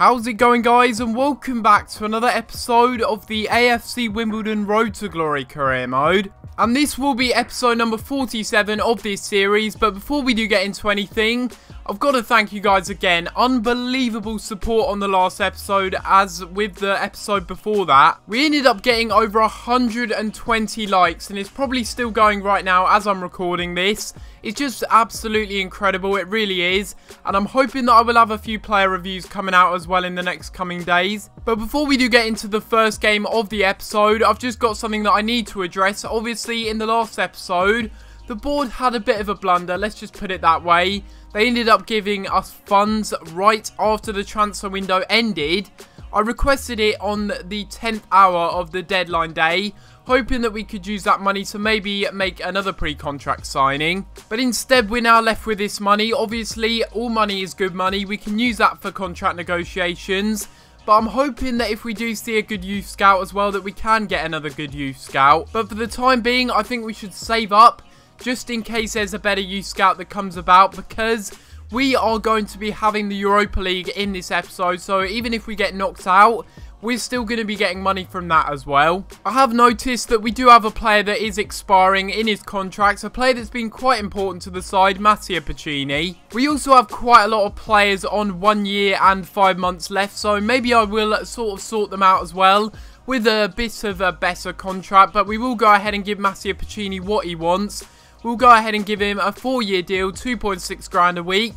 How's it going, guys, and welcome back to another episode of the AFC Wimbledon Road to Glory Career Mode. And this will be episode number 47 of this series, but before we do get into anything, I've got to thank you guys again. Unbelievable support on the last episode, as with the episode before that. We ended up getting over 120 likes, and it's probably still going right now as I'm recording this. It's just absolutely incredible, it really is. And I'm hoping that I will have a few player reviews coming out as well in the next coming days. But before we do get into the first game of the episode, I've just got something that I need to address. Obviously, in the last episode, the board had a bit of a blunder, let's just put it that way. They ended up giving us funds right after the transfer window ended. I requested it on the 10th hour of the deadline day, hoping that we could use that money to maybe make another pre-contract signing. But instead, we're now left with this money. Obviously, all money is good money. We can use that for contract negotiations. But I'm hoping that if we do see a good youth scout as well, that we can get another good youth scout. But for the time being, I think we should save up, just in case there's a better youth scout that comes about, because we are going to be having the Europa League in this episode. So even if we get knocked out, we're still going to be getting money from that as well. I have noticed that we do have a player that is expiring in his contract, a player that's been quite important to the side, Matteo Pacini. We also have quite a lot of players on 1 year and 5 months left, so maybe I will sort them out as well with a bit of a better contract. But we will go ahead and give Matteo Pacini what he wants. We'll go ahead and give him a 4-year deal, 2.6 grand a week.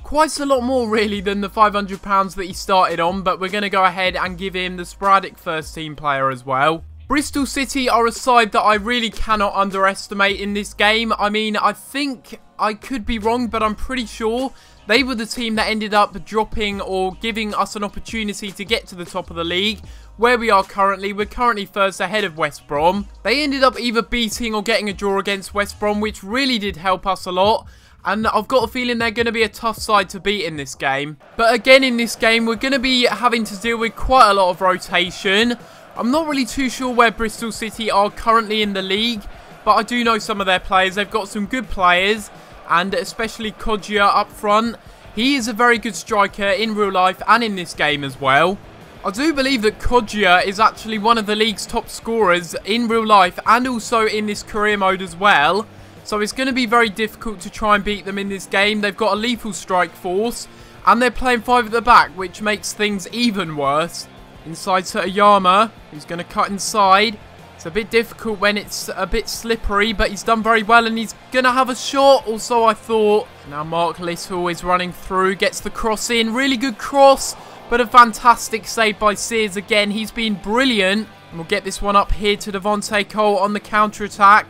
Quite a lot more really than the £500 that he started on, but we're going to go ahead and give him the sporadic first team player as well. Bristol City are a side that I really cannot underestimate in this game. I mean, I think I could be wrong, but I'm pretty sure they were the team that ended up dropping or giving us an opportunity to get to the top of the league. Where we are currently, we're currently first ahead of West Brom. They ended up either beating or getting a draw against West Brom, which really did help us a lot. And I've got a feeling they're going to be a tough side to beat in this game. But again, in this game, we're going to be having to deal with quite a lot of rotation. I'm not really too sure where Bristol City are currently in the league, but I do know some of their players. They've got some good players, and especially Kodjia up front. He is a very good striker in real life and in this game as well. I do believe that Kodjia is actually one of the league's top scorers in real life and also in this career mode as well. So it's going to be very difficult to try and beat them in this game. They've got a lethal strike force, and they're playing 5 at the back, which makes things even worse. Inside to Ayama, who's going to cut inside. It's a bit difficult when it's a bit slippery, but he's done very well, and he's going to have a shot, or so I thought. Now Mark Little is running through, gets the cross in. Really good cross, but a fantastic save by Sears again. He's been brilliant. And we'll get this one up here to Devontae Cole on the counter-attack.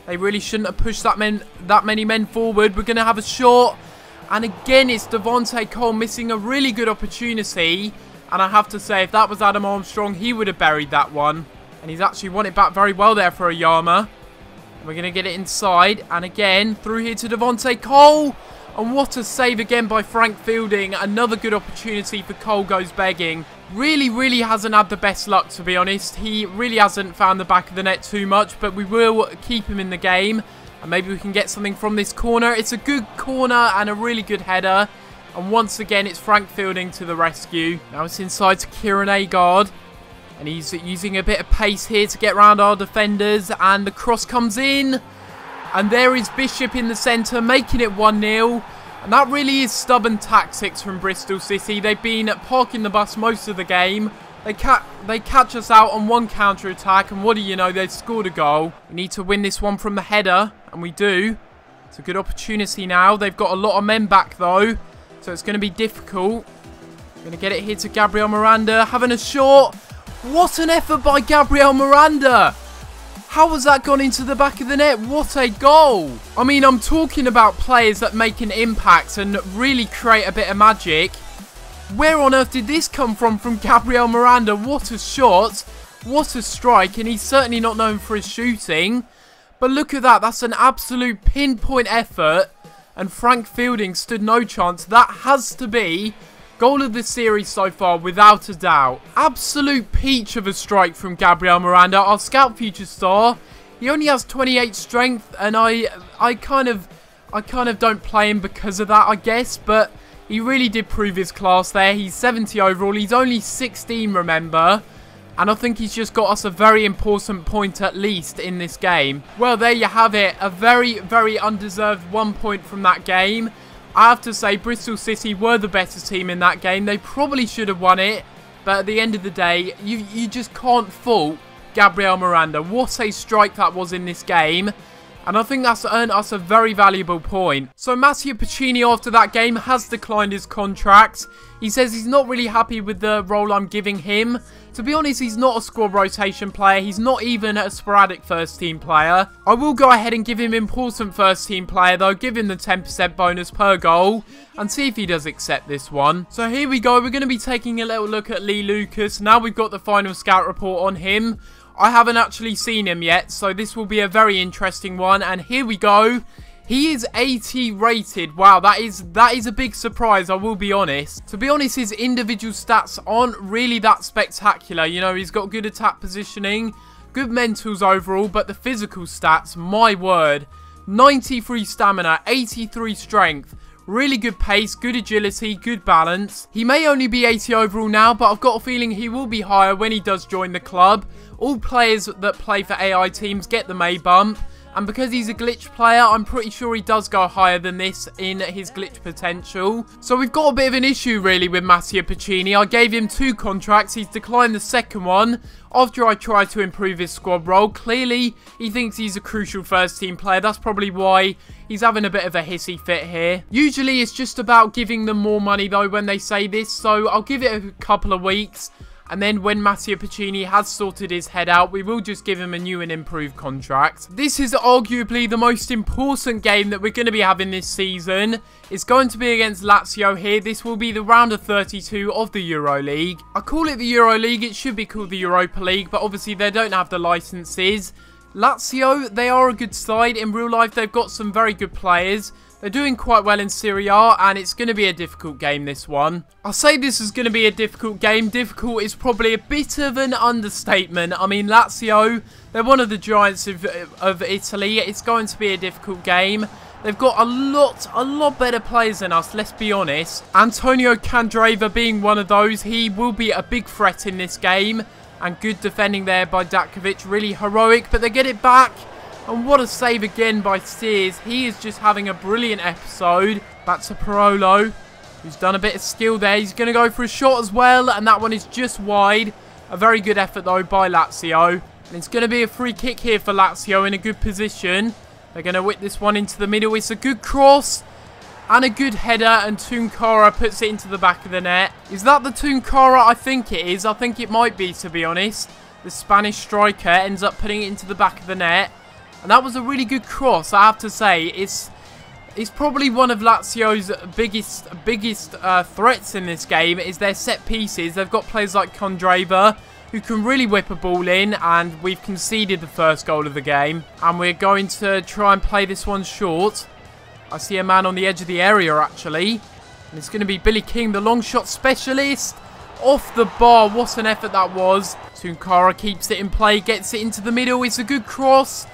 They really shouldn't have pushed that many men forward. We're going to have a shot. And again, it's Devontae Cole missing a really good opportunity. And I have to say, if that was Adam Armstrong, he would have buried that one. And he's actually won it back very well there for Ayama. We're going to get it inside. And again, through here to Devontae Cole. And what a save again by Frank Fielding. Another good opportunity for Cole goes begging. Really hasn't had the best luck, to be honest. He really hasn't found the back of the net too much, but we will keep him in the game. And maybe we can get something from this corner. It's a good corner and a really good header. And once again, it's Frank Fielding to the rescue. Now it's inside to Kieran Agard. And he's using a bit of pace here to get around our defenders. And the cross comes in. And there is Bishop in the centre, making it 1-0. And that really is stubborn tactics from Bristol City. They've been parking the bus most of the game. They catch us out on one counter-attack, and what do you know, they've scored a goal. We need to win this one from the header, and we do. It's a good opportunity now. They've got a lot of men back, though, so it's going to be difficult. Going to get it here to Gabriel Miranda, having a shot. What an effort by Gabriel Miranda! How has that gone into the back of the net? What a goal! I mean, I'm talking about players that make an impact and really create a bit of magic. Where on earth did this come from Gabriel Miranda? What a shot. What a strike. And he's certainly not known for his shooting. But look at that. That's an absolute pinpoint effort. And Frank Fielding stood no chance. That has to be goal of the series so far, without a doubt. Absolute peach of a strike from Gabriel Miranda, our scout future star. He only has 28 strength, and I kind of don't play him because of that, I guess. But He really did prove his class there. He's 70 overall. He's only 16, remember. And I think he's just got us a very important point at least in this game. Well, there you have it. A very, very undeserved 1 point from that game. I have to say, Bristol City were the better team in that game. They probably should have won it. But at the end of the day, you just can't fault Gabriel Miranda. What a strike that was in this game. And I think that's earned us a very valuable point. So Matteo Pacini after that game has declined his contract. He says he's not really happy with the role I'm giving him. To be honest, he's not a squad rotation player. He's not even a sporadic first team player. I will go ahead and give him important first team player though. Give him the 10% bonus per goal. And see if he does accept this one. So here we go. We're going to be taking a little look at Lee Lucas. Now we've got the final scout report on him. I haven't actually seen him yet, so this will be a very interesting one. And here we go. He is 80 rated. Wow, that is a big surprise, I will be honest. To be honest, his individual stats aren't really that spectacular. You know, he's got good attack positioning, good mentals overall, but the physical stats, my word. 93 stamina, 83 strength. Really good pace, good agility, good balance. He may only be 80 overall now, but I've got a feeling he will be higher when he does join the club. All players that play for AI teams get the May bump. And because he's a glitch player, I'm pretty sure he does go higher than this in his glitch potential. So we've got a bit of an issue really with Matteo Pacini. I gave him 2 contracts. He's declined the second one after I tried to improve his squad role. Clearly, he thinks he's a crucial first team player. That's probably why he's having a bit of a hissy fit here. Usually, it's just about giving them more money though when they say this. So I'll give it a couple of weeks. And then when Matteo Pacini has sorted his head out, we will just give him a new and improved contract. This is arguably the most important game that we're going to be having this season. It's going to be against Lazio here. This will be the round of 32 of the Euro League. I call it the Euro League. It should be called the Europa League, but obviously they don't have the licenses. Lazio, they are a good side. In real life, they've got some very good players. They're doing quite well in Serie A, and it's going to be a difficult game, this one. I say this is going to be a difficult game. Difficult is probably a bit of an understatement. I mean, Lazio, they're one of the giants of Italy. It's going to be a difficult game. They've got a lot better players than us, let's be honest. Antonio Katdrop being one of those. He will be a big threat in this game. And good defending there by Dakovic. Really heroic, but they get it back. And what a save again by Sears. He is just having a brilliant episode. Back to Parolo, who's done a bit of skill there. He's going to go for a shot as well, and that one is just wide. A very good effort, though, by Lazio. And it's going to be a free kick here for Lazio in a good position. They're going to whip this one into the middle. It's a good cross and a good header, and Tunkara puts it into the back of the net. Is that the Tunkara? I think it is. I think it might be, to be honest. The Spanish striker ends up putting it into the back of the net. And that was a really good cross, I have to say. It's probably one of Lazio's biggest threats in this game is their set pieces. They've got players like Kondrava who can really whip a ball in, and we've conceded the first goal of the game. And we're going to try and play this one short. I see a man on the edge of the area, actually. And it's going to be Billy King, the long shot specialist. Off the bar, what an effort that was. Tunkara keeps it in play, gets it into the middle. It's a good cross.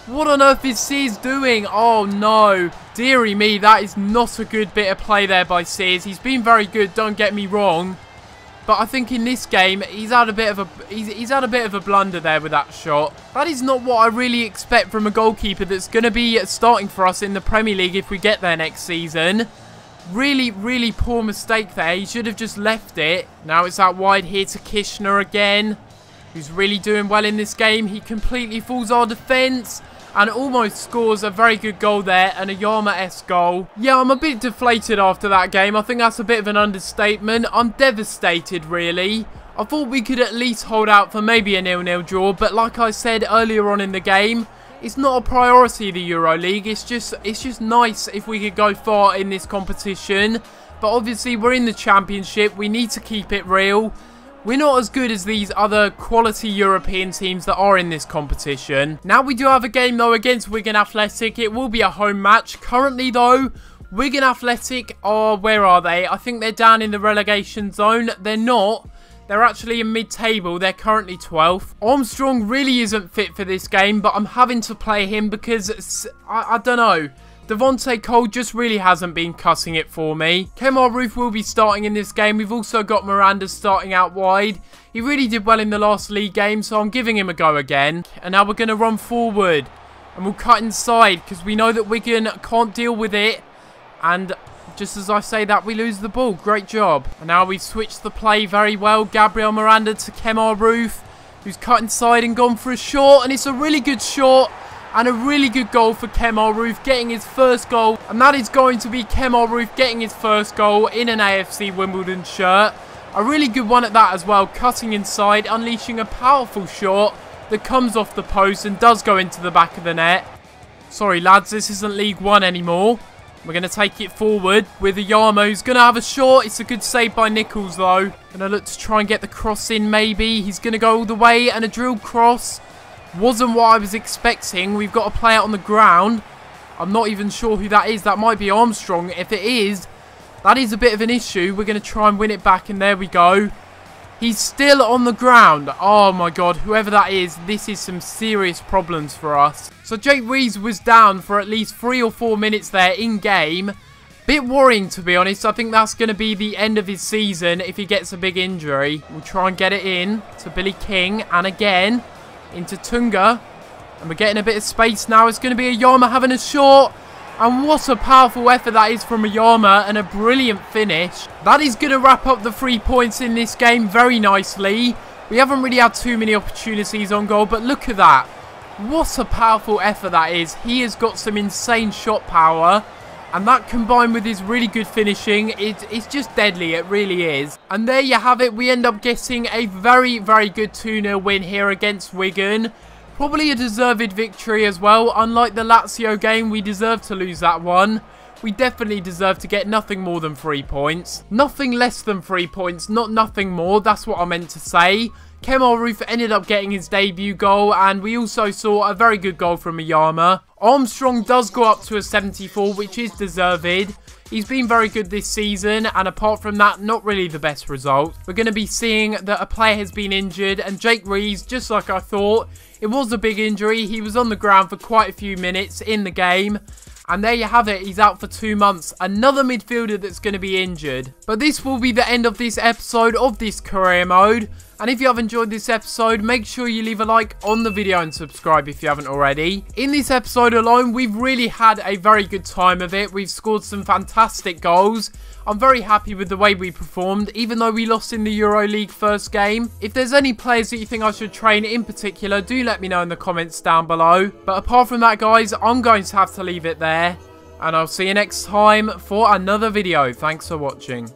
What on earth is Sears doing? Oh no. Deary me, that is not a good bit of play there by Sears. He's been very good, don't get me wrong. But I think in this game, he's had a bit of a blunder there with that shot. That is not what I really expect from a goalkeeper that's going to be starting for us in the Premier League if we get there next season. Really, really poor mistake there. He should have just left it. Now it's out wide here to Kishner again, who's really doing well in this game. He completely fools our defence and almost scores a very good goal there, and a Yama-esque goal. Yeah, I'm a bit deflated after that game. I think that's a bit of an understatement. I'm devastated, really. I thought we could at least hold out for maybe a 0-0 draw, but like I said earlier on in the game, it's not a priority, the Euro League. It's just nice if we could go far in this competition. But obviously, we're in the Championship. We need to keep it real. We're not as good as these other quality European teams that are in this competition. Now we do have a game though against Wigan Athletic. It will be a home match. Currently though, Wigan Athletic are, where are they? I think they're down in the relegation zone. They're not. They're actually in mid-table. They're currently 12th. Armstrong really isn't fit for this game, but I'm having to play him because I don't know. Devontae Cole just really hasn't been cutting it for me. Kemar Roofe will be starting in this game. We've also got Miranda starting out wide. He really did well in the last league game, so I'm giving him a go again. And now we're going to run forward. And we'll cut inside because we know that Wigan can't deal with it. And just as I say that, we lose the ball. Great job. And now we've switched the play very well. Gabriel Miranda to Kemar Roofe, who's cut inside and gone for a shot. And it's a really good shot. And a really good goal for Kemar Roofe, getting his first goal. And that is going to be Kemar Roofe getting his first goal in an AFC Wimbledon shirt. A really good one at that as well. Cutting inside, unleashing a powerful shot that comes off the post and does go into the back of the net. Sorry lads, this isn't League One anymore. We're going to take it forward with Ayama, who's going to have a shot. It's a good save by Nichols though. Going to look to try and get the cross in maybe. He's going to go all the way, and a drilled cross. Wasn't what I was expecting. We've got a player on the ground. I'm not even sure who that is. That might be Armstrong. If it is, that is a bit of an issue. We're going to try and win it back, and there we go. He's still on the ground. Oh my god, whoever that is, this is some serious problems for us. So Jake Reeves was down for at least 3 or 4 minutes there in game. Bit worrying, to be honest. I think that's going to be the end of his season if he gets a big injury. We'll try and get it in to Billy King, and again into Tunga. And we're getting a bit of space now. It's going to be Ayama having a shot. And what a powerful effort that is from Ayama, and a brilliant finish. That is going to wrap up the 3 points in this game very nicely. We haven't really had too many opportunities on goal, but look at that. What a powerful effort that is. He has got some insane shot power. And that combined with his really good finishing, it's just deadly. It really is. And there you have it. We end up getting a very, very good 2-0 win here against Wigan. Probably a deserved victory as well. Unlike the Lazio game, we deserve to lose that one. We definitely deserve to get nothing more than 3 points. Nothing less than 3 points, not nothing more. That's what I meant to say. Kemar Roofe ended up getting his debut goal, and we also saw a very good goal from Ayama. Armstrong does go up to a 74, which is deserved. He's been very good this season, and apart from that, not really the best result. We're going to be seeing that a player has been injured, and Jake Reeves, just like I thought, it was a big injury. He was on the ground for quite a few minutes in the game. And there you have it, he's out for 2 months. Another midfielder that's going to be injured. But this will be the end of this episode of this career mode. And if you have enjoyed this episode, make sure you leave a like on the video and subscribe if you haven't already. In this episode alone, we've really had a very good time of it. We've scored some fantastic goals. I'm very happy with the way we performed, even though we lost in the EuroLeague first game. If there's any players that you think I should train in particular, do let me know in the comments down below. But apart from that, guys, I'm going to have to leave it there. And I'll see you next time for another video. Thanks for watching.